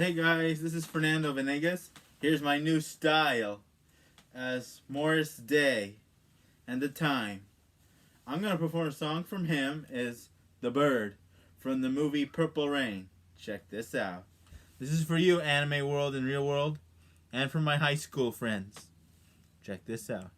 Hey guys, this is Fernando Venegas. Here's my new style as Morris Day and the time. I'm going to perform a song from him is The Bird from the movie Purple Rain. Check this out. This is for you, anime world and real world, and for my high school friends. Check this out.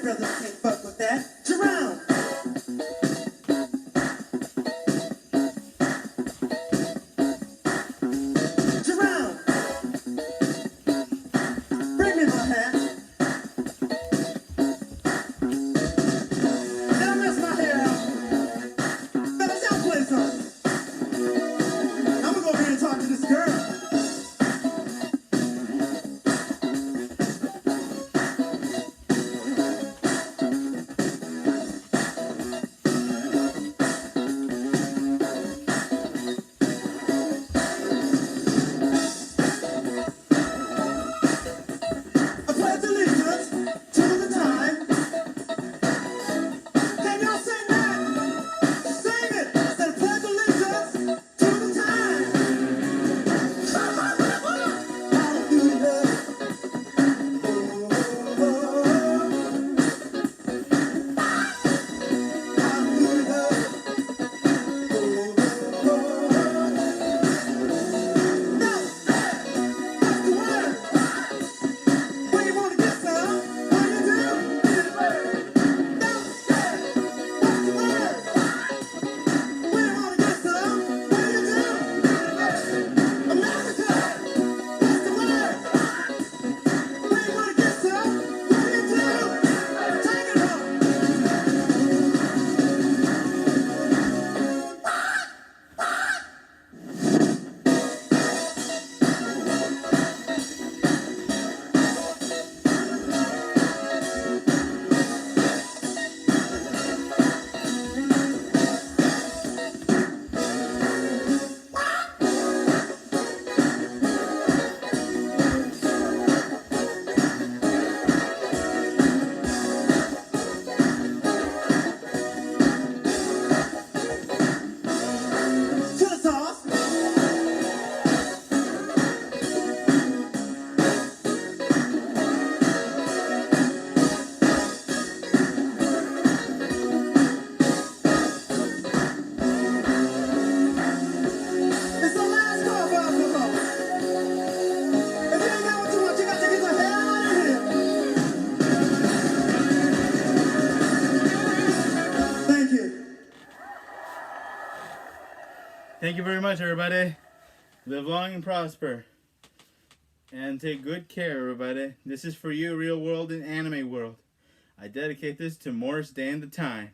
Brothers can't fuck with that. Jerome! Jerome! Bring me my hat. Did I mess my hair up? Fellas, y'all play something. I'm gonna go over here and talk to this girl. Thank you very much, everybody. Live long and prosper. And take good care, everybody. This is for you, real world and anime world. I dedicate this to Morris Day and the Time.